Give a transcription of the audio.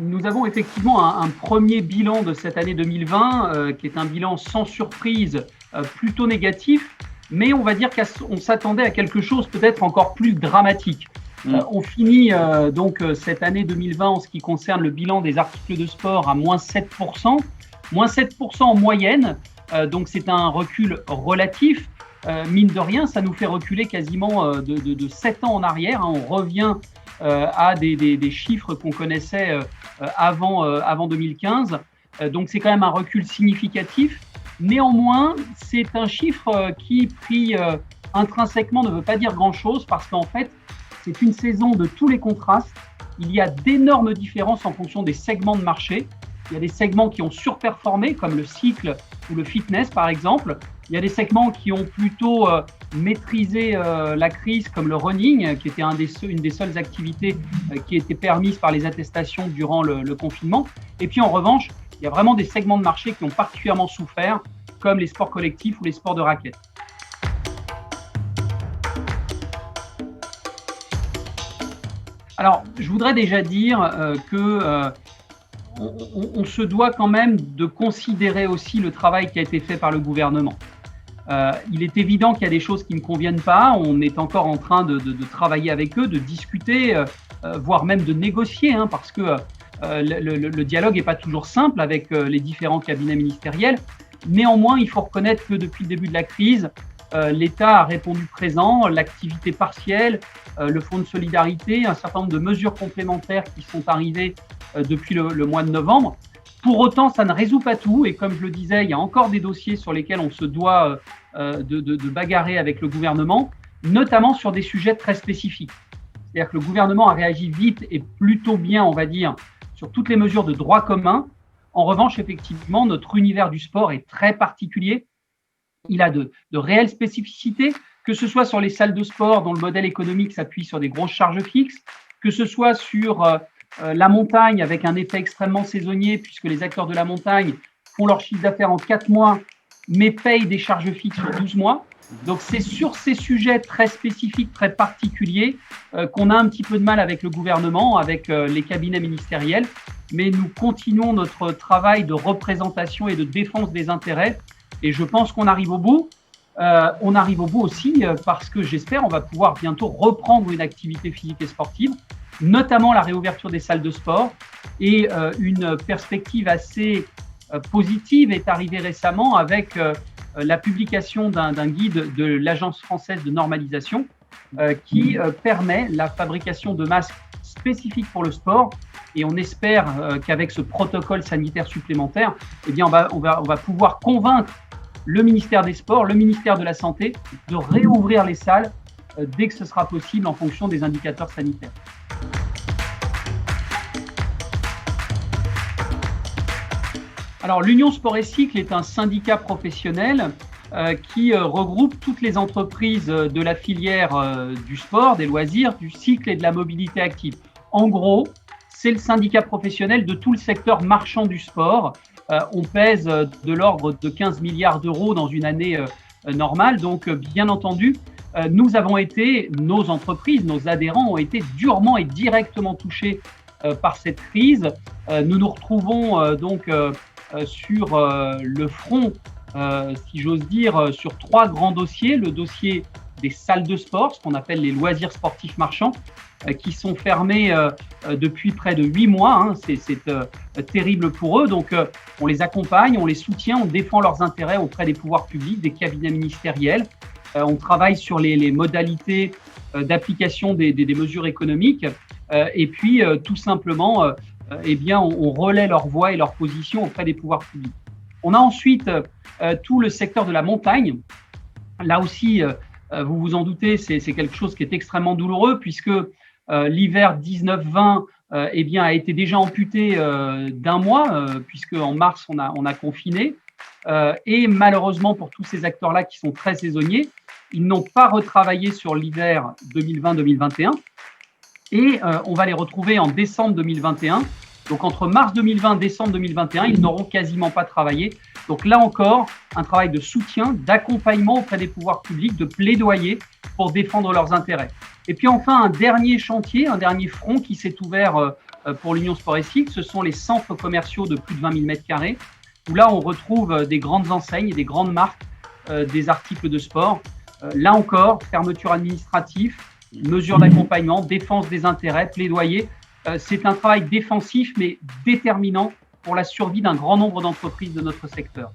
Nous avons effectivement un premier bilan de cette année 2020 qui est un bilan sans surprise plutôt négatif, mais on va dire qu'on s'attendait à quelque chose peut-être encore plus dramatique. On finit donc cette année 2020 en ce qui concerne le bilan des articles de sport à moins 7%, moins 7% en moyenne, donc c'est un recul relatif. Mine de rien, ça nous fait reculer quasiment de 7 ans en arrière. On revient à des chiffres qu'on connaissait avant 2015. Donc c'est quand même un recul significatif. Néanmoins, c'est un chiffre qui, pris intrinsèquement, ne veut pas dire grand-chose parce qu'en fait, c'est une saison de tous les contrastes. Il y a d'énormes différences en fonction des segments de marché. Il y a des segments qui ont surperformé, comme le cycle ou le fitness, par exemple. Il y a des segments qui ont plutôt maîtrisé la crise, comme le running, qui était une des seules activités qui était permise par les attestations durant le confinement. Et puis, en revanche, il y a vraiment des segments de marché qui ont particulièrement souffert, comme les sports collectifs ou les sports de raquettes. Alors, je voudrais déjà dire qu'on se doit quand même de considérer aussi le travail qui a été fait par le gouvernement. Il est évident qu'il y a des choses qui ne conviennent pas. On est encore en train de travailler avec eux, de discuter, voire même de négocier, parce que le dialogue n'est pas toujours simple avec les différents cabinets ministériels. Néanmoins, il faut reconnaître que depuis le début de la crise, l'État a répondu présent, l'activité partielle, le fonds de solidarité, un certain nombre de mesures complémentaires qui sont arrivées depuis le mois de novembre. Pour autant, ça ne résout pas tout et comme je le disais, il y a encore des dossiers sur lesquels on se doit de bagarrer avec le gouvernement, notamment sur des sujets très spécifiques. C'est-à-dire que le gouvernement a réagi vite et plutôt bien, on va dire, sur toutes les mesures de droit commun. En revanche, effectivement, notre univers du sport est très particulier. Il a de réelles spécificités, que ce soit sur les salles de sport dont le modèle économique s'appuie sur des grosses charges fixes, que ce soit sur la montagne avec un effet extrêmement saisonnier puisque les acteurs de la montagne font leur chiffre d'affaires en 4 mois mais payent des charges fixes sur 12 mois. Donc c'est sur ces sujets très spécifiques, très particuliers qu'on a un petit peu de mal avec le gouvernement, avec les cabinets ministériels, mais nous continuons notre travail de représentation et de défense des intérêts et je pense qu'on arrive au bout. On arrive au bout aussi parce que j'espère on va pouvoir bientôt reprendre une activité physique et sportive, notamment la réouverture des salles de sport et une perspective assez positive est arrivée récemment avec la publication d'un guide de l'Agence française de normalisation qui permet la fabrication de masques spécifiques pour le sport et on espère qu'avec ce protocole sanitaire supplémentaire, eh bien on va pouvoir convaincre le ministère des Sports, le ministère de la Santé de réouvrir les salles dès que ce sera possible en fonction des indicateurs sanitaires. Alors, l'Union Sport et Cycle est un syndicat professionnel qui regroupe toutes les entreprises de la filière du sport, des loisirs, du cycle et de la mobilité active. En gros, c'est le syndicat professionnel de tout le secteur marchand du sport. On pèse de l'ordre de 15 milliards d'euros dans une année normale. Donc, bien entendu, nous avons été, nos entreprises, nos adhérents ont été durement et directement touchés par cette crise. Nous nous retrouvons donc sur le front, si j'ose dire, sur 3 grands dossiers. Le dossier des salles de sport, ce qu'on appelle les loisirs sportifs marchands, qui sont fermés depuis près de 8 mois. C'est terrible pour eux. Donc, on les accompagne, on les soutient, on défend leurs intérêts auprès des pouvoirs publics, des cabinets ministériels. On travaille sur les modalités d'application des mesures économiques. Et puis, tout simplement, eh bien, on relaie leur voix et leur position auprès des pouvoirs publics. On a ensuite tout le secteur de la montagne. Là aussi, vous vous en doutez, c'est quelque chose qui est extrêmement douloureux puisque l'hiver 19-20 eh bien, a été déjà amputé d'un mois puisque en mars, on a confiné. Et malheureusement, pour tous ces acteurs-là qui sont très saisonniers, ils n'ont pas retravaillé sur l'hiver 2020-2021. Et on va les retrouver en décembre 2021. Donc, entre mars 2020 et décembre 2021, ils n'auront quasiment pas travaillé. Donc, là encore, un travail de soutien, d'accompagnement auprès des pouvoirs publics, de plaidoyer pour défendre leurs intérêts. Et puis enfin, un dernier chantier, un dernier front qui s'est ouvert pour l'Union Sport et Cycle, ce sont les centres commerciaux de plus de 20 000 mètres carrés, où là, on retrouve des grandes enseignes et des grandes marques des articles de sport. Là encore, fermeture administrative, mesures d'accompagnement, défense des intérêts, plaidoyer. C'est un travail défensif, mais déterminant pour la survie d'un grand nombre d'entreprises de notre secteur.